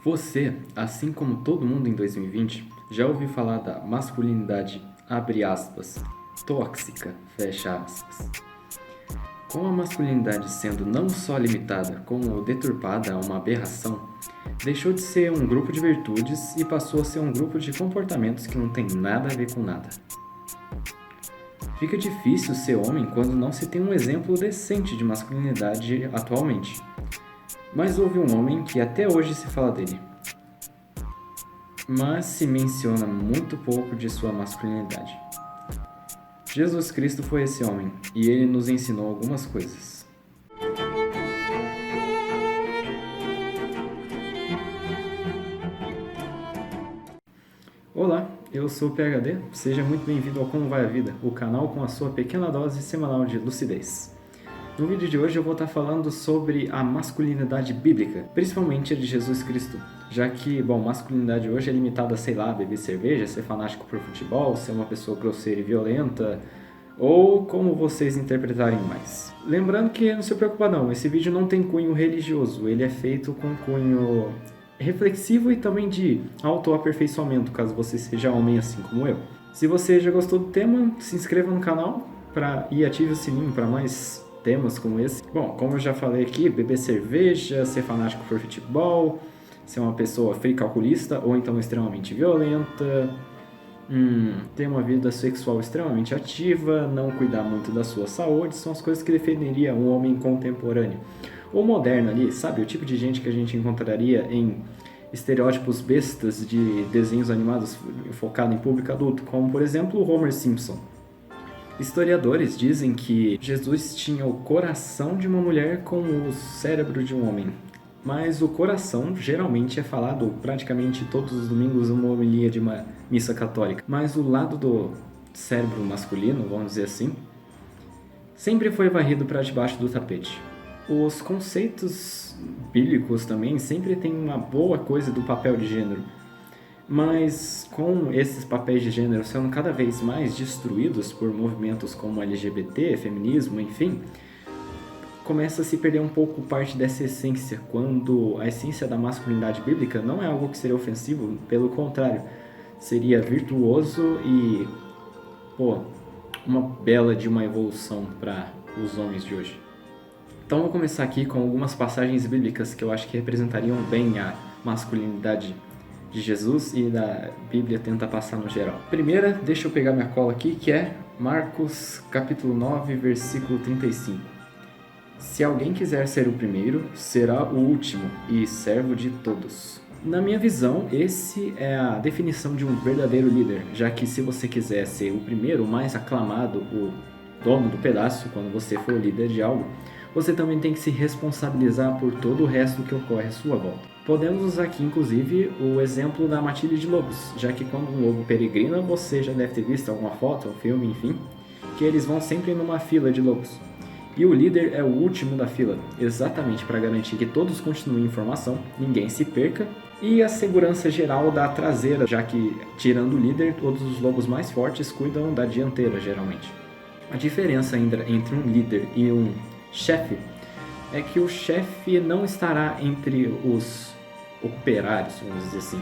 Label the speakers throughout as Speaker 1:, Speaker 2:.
Speaker 1: Você, assim como todo mundo em 2020, já ouviu falar da masculinidade, abre aspas, tóxica, fecha aspas. Com a masculinidade sendo não só limitada, como deturpada a uma aberração, deixou de ser um grupo de virtudes e passou a ser um grupo de comportamentos que não tem nada a ver com nada. Fica difícil ser homem quando não se tem um exemplo decente de masculinidade atualmente. Mas houve um homem que até hoje se fala dele, mas se menciona muito pouco de sua masculinidade. Jesus Cristo foi esse homem, e ele nos ensinou algumas coisas. Olá, eu sou o PhD, seja muito bem-vindo ao Como Vai a Vida, o canal com a sua pequena dose semanal de lucidez. No vídeo de hoje eu vou estar falando sobre a masculinidade bíblica, principalmente a de Jesus Cristo, já que, masculinidade hoje é limitada a, sei lá, beber cerveja, ser fanático por futebol, ser uma pessoa grosseira e violenta, ou como vocês interpretarem mais. Lembrando que não se preocupa não, esse vídeo não tem cunho religioso, ele é feito com cunho reflexivo e também de autoaperfeiçoamento, caso você seja homem assim como eu. Se você já gostou do tema, se inscreva no canal e ative o sininho para mais temas como esse. Bom, como eu já falei aqui, beber cerveja, ser fanático por futebol, ser uma pessoa fria calculista ou então extremamente violenta, ter uma vida sexual extremamente ativa, não cuidar muito da sua saúde, são as coisas que definiria um homem contemporâneo. Ou moderno ali, sabe? O tipo de gente que a gente encontraria em estereótipos bestas de desenhos animados focado em público adulto, como por exemplo o Homer Simpson. Historiadores dizem que Jesus tinha o coração de uma mulher com o cérebro de um homem. Mas o coração geralmente é falado praticamente todos os domingos numa homilia de uma missa católica. Mas o lado do cérebro masculino, vamos dizer assim, sempre foi varrido para debaixo do tapete. Os conceitos bíblicos também sempre têm uma boa coisa do papel de gênero. Mas com esses papéis de gênero sendo cada vez mais destruídos por movimentos como LGBT, feminismo, enfim, começa a se perder um pouco parte dessa essência, quando a essência da masculinidade bíblica não é algo que seria ofensivo, pelo contrário, seria virtuoso e, uma bela de uma evolução para os homens de hoje. Então vou começar aqui com algumas passagens bíblicas que eu acho que representariam bem a masculinidade de Jesus e da Bíblia tenta passar no geral. Primeira, deixa eu pegar minha cola aqui, que é Marcos capítulo 9, versículo 35. Se alguém quiser ser o primeiro, será o último e servo de todos. Na minha visão, esse é a definição de um verdadeiro líder, já que se você quiser ser o primeiro, o mais aclamado, o dono do pedaço, quando você for o líder de algo, você também tem que se responsabilizar por todo o resto que ocorre à sua volta. Podemos usar aqui, inclusive, o exemplo da matilha de lobos, já que quando um lobo peregrina, você já deve ter visto alguma foto, um filme, enfim, que eles vão sempre numa fila de lobos. E o líder é o último da fila, exatamente para garantir que todos continuem em formação, ninguém se perca, e a segurança geral da traseira, já que, tirando o líder, todos os lobos mais fortes cuidam da dianteira, geralmente. A diferença entre um líder e um chefe é que o chefe não estará entre os operários, vamos dizer assim.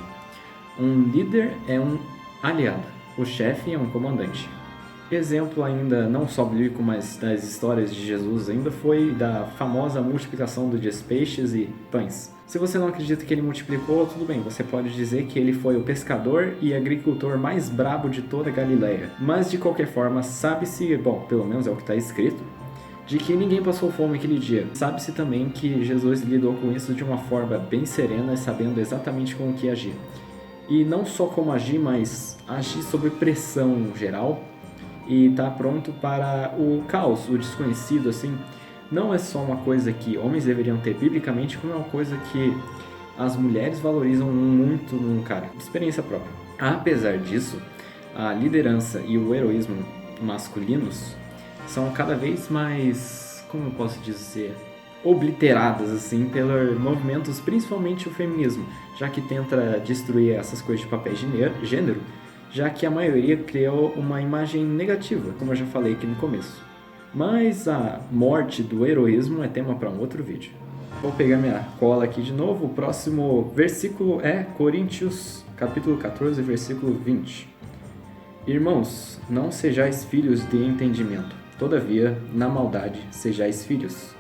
Speaker 1: Um líder é um aliado, o chefe é um comandante. Exemplo ainda, não só bíblico, mas das histórias de Jesus ainda, foi da famosa multiplicação dos peixes e pães. Se você não acredita que ele multiplicou, tudo bem, você pode dizer que ele foi o pescador e agricultor mais brabo de toda a Galileia. Mas de qualquer forma, sabe-se, pelo menos é o que está escrito, de que ninguém passou fome aquele dia. Sabe-se também que Jesus lidou com isso de uma forma bem serena, sabendo exatamente como que agir. E não só como agir, mas agir sob pressão geral e estar pronto para o caos, o desconhecido, assim. Não é só uma coisa que homens deveriam ter biblicamente, como é uma coisa que as mulheres valorizam muito num cara. Experiência própria. Apesar disso, a liderança e o heroísmo masculinos são cada vez mais, como eu posso dizer, obliteradas assim pelos movimentos, principalmente o feminismo, já que tenta destruir essas coisas de papel de gênero, já que a maioria criou uma imagem negativa, como eu já falei aqui no começo. Mas a morte do heroísmo é tema para um outro vídeo. Vou pegar minha cola aqui de novo. O próximo versículo é Coríntios, capítulo 14, versículo 20. Irmãos, não sejais filhos de entendimento, todavia, na maldade, sejais filhos.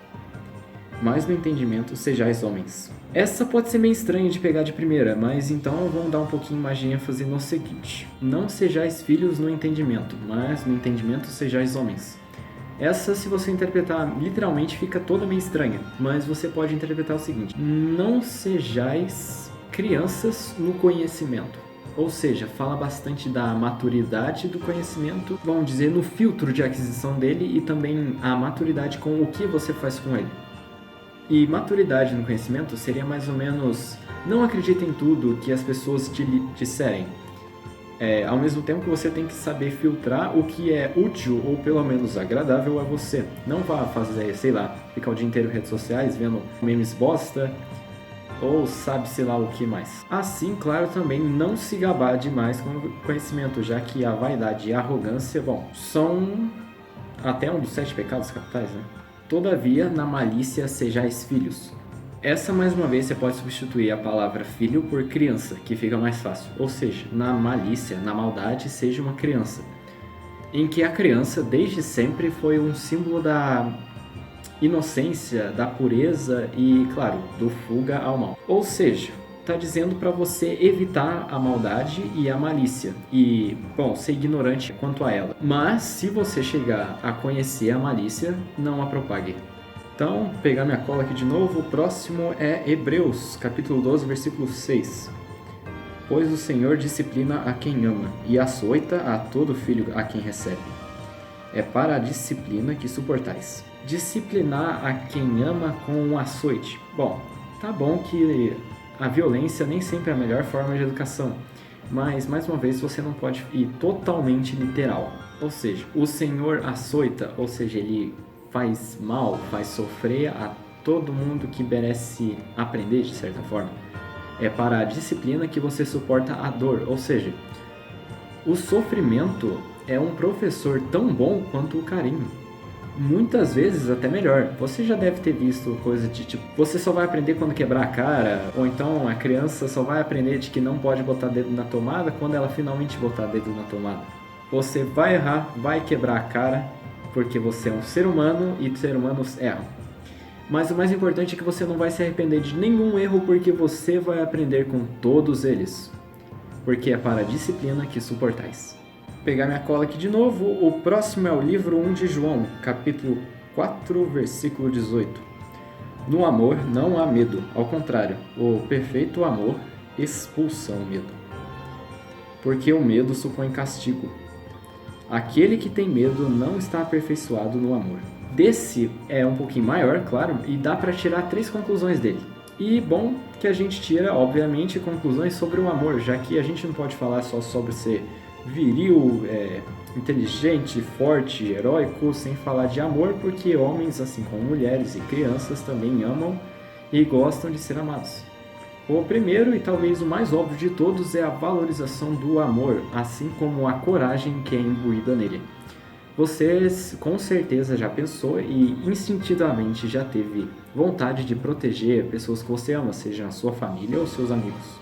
Speaker 1: Mas no entendimento, sejais homens. Essa pode ser meio estranha de pegar de primeira, mas então vamos dar um pouquinho mais de ênfase no seguinte. Não sejais filhos no entendimento, mas no entendimento, sejais homens. Essa, se você interpretar literalmente, fica toda meio estranha, mas você pode interpretar o seguinte: não sejais crianças no conhecimento. Ou seja, fala bastante da maturidade do conhecimento, vamos dizer, no filtro de aquisição dele e também a maturidade com o que você faz com ele. E maturidade no conhecimento seria mais ou menos: não acredite em tudo que as pessoas te disserem. Ao mesmo tempo que você tem que saber filtrar o que é útil ou pelo menos agradável a você. Não vá fazer, sei lá, ficar o dia inteiro em redes sociais vendo memes bosta ou sabe sei lá o que mais. Assim, claro, também não se gabar demais com o conhecimento, já que a vaidade e a arrogância, são até um dos 7 pecados capitais, né? Todavia, na malícia sejais filhos. Essa, mais uma vez, você pode substituir a palavra filho por criança, que fica mais fácil. Ou seja, na malícia, na maldade, seja uma criança. Em que a criança, desde sempre, foi um símbolo da inocência, da pureza e, claro, do fuga ao mal. Ou seja, está dizendo para você evitar a maldade e a malícia. E, ser ignorante quanto a ela. Mas, se você chegar a conhecer a malícia, não a propague. Então, pegar minha cola aqui de novo, o próximo é Hebreus, capítulo 12, versículo 6. Pois o Senhor disciplina a quem ama, e açoita a todo filho a quem recebe. É para a disciplina que suportais. Disciplinar a quem ama com um açoite. Tá bom que a violência nem sempre é a melhor forma de educação, mas, mais uma vez, você não pode ir totalmente literal. Ou seja, o Senhor açoita, ou seja, ele faz mal, faz sofrer a todo mundo que merece aprender, de certa forma. É para a disciplina que você suporta a dor, ou seja, o sofrimento é um professor tão bom quanto o carinho. Muitas vezes até melhor. Você já deve ter visto coisa de tipo, você só vai aprender quando quebrar a cara, ou então a criança só vai aprender de que não pode botar dedo na tomada quando ela finalmente botar dedo na tomada. Você vai errar, vai quebrar a cara, porque você é um ser humano e seres humanos erram. Mas o mais importante é que você não vai se arrepender de nenhum erro, porque você vai aprender com todos eles. Porque é para a disciplina que suportais. Vou pegar minha cola aqui de novo. O próximo é o livro 1 de João, capítulo 4, versículo 18. No amor não há medo, ao contrário, o perfeito amor expulsa o medo. Porque o medo supõe castigo. Aquele que tem medo não está aperfeiçoado no amor. Desse é um pouquinho maior, claro, e dá para tirar 3 conclusões dele. E bom que a gente tira, obviamente, conclusões sobre o amor, já que a gente não pode falar só sobre ser viril, inteligente, forte, heróico, sem falar de amor, porque homens, assim como mulheres e crianças, também amam e gostam de ser amados. O primeiro e talvez o mais óbvio de todos é a valorização do amor, assim como a coragem que é imbuída nele. Você com certeza já pensou e instintivamente já teve vontade de proteger pessoas que você ama, seja a sua família ou seus amigos.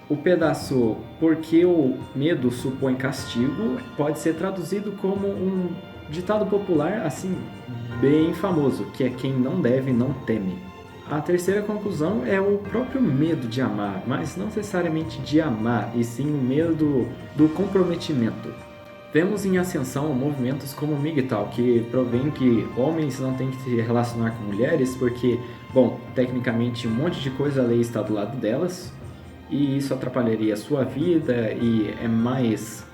Speaker 1: O pedaço "porque o medo supõe castigo" pode ser traduzido como um ditado popular assim bem famoso, que é "quem não deve não teme". A terceira conclusão é o próprio medo de amar, mas não necessariamente de amar, e sim o medo do comprometimento. Vemos em ascensão movimentos como o MGTOW, que provém que homens não têm que se relacionar com mulheres porque, tecnicamente um monte de coisa a lei está do lado delas, e isso atrapalharia a sua vida e é mais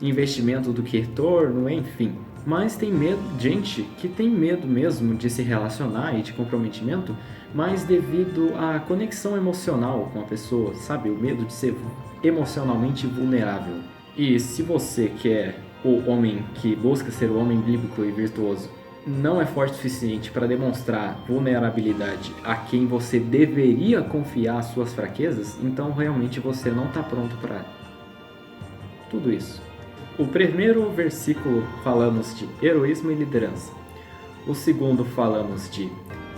Speaker 1: investimento do que retorno, enfim. Mas tem gente que tem medo mesmo de se relacionar e de comprometimento, mas devido à conexão emocional com a pessoa, sabe? O medo de ser emocionalmente vulnerável. E se você quer o homem que busca ser o homem bíblico e virtuoso, não é forte o suficiente para demonstrar vulnerabilidade a quem você deveria confiar suas fraquezas, então realmente você não está pronto para tudo isso. O primeiro versículo falamos de heroísmo e liderança. O segundo falamos de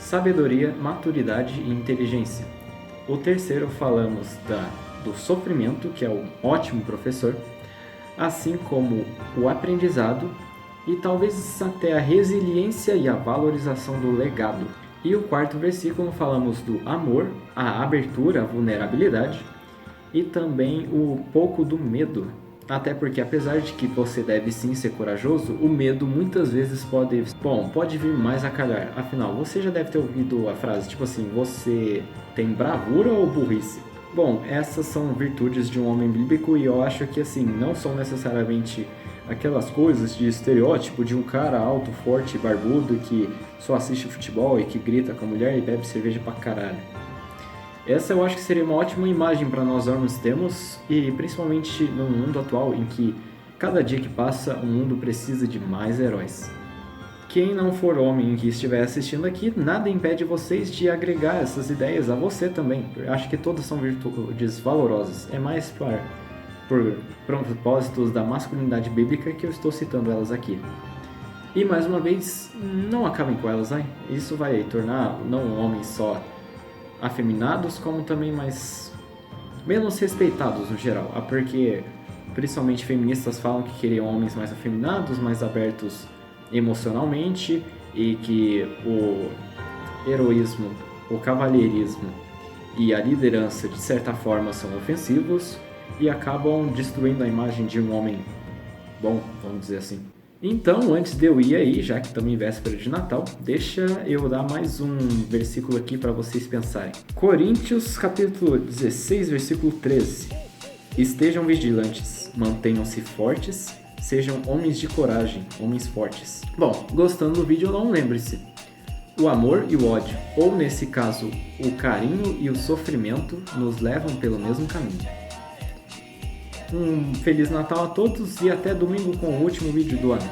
Speaker 1: sabedoria, maturidade e inteligência. O terceiro falamos do sofrimento, que é um ótimo professor, assim como o aprendizado e talvez até a resiliência e a valorização do legado. E o quarto versículo falamos do amor, a abertura, a vulnerabilidade e também o pouco do medo. Até porque apesar de que você deve sim ser corajoso, o medo muitas vezes pode vir mais a calhar. Afinal, você já deve ter ouvido a frase tipo assim, você tem bravura ou burrice? Bom, essas são virtudes de um homem bíblico e eu acho que assim, não são necessariamente aquelas coisas de estereótipo de um cara alto, forte, barbudo que só assiste futebol e que grita com a mulher e bebe cerveja pra caralho. Essa eu acho que seria uma ótima imagem para nós homens termos, e principalmente no mundo atual em que cada dia que passa o mundo precisa de mais heróis. Quem não for homem que estiver assistindo aqui, nada impede vocês de agregar essas ideias a você também. Eu acho que todas são virtudes valorosas. É mais por propósitos da masculinidade bíblica que eu estou citando elas aqui. E mais uma vez, não acabem com elas, hein? Isso vai tornar não homens só afeminados, como também menos respeitados no geral, porque principalmente feministas falam que queriam homens mais afeminados, mais abertos emocionalmente e que o heroísmo, o cavalheirismo e a liderança de certa forma são ofensivos e acabam destruindo a imagem de um homem bom, vamos dizer assim. Então, antes de eu ir aí, já que estamos em véspera de Natal, deixa eu dar mais um versículo aqui para vocês pensarem. Coríntios, capítulo 16, versículo 13. Estejam vigilantes, mantenham-se fortes, sejam homens de coragem, homens fortes. Bom, gostando do vídeo, não lembre-se. O amor e o ódio, ou nesse caso, o carinho e o sofrimento, nos levam pelo mesmo caminho. Um Feliz Natal a todos e até domingo com o último vídeo do ano.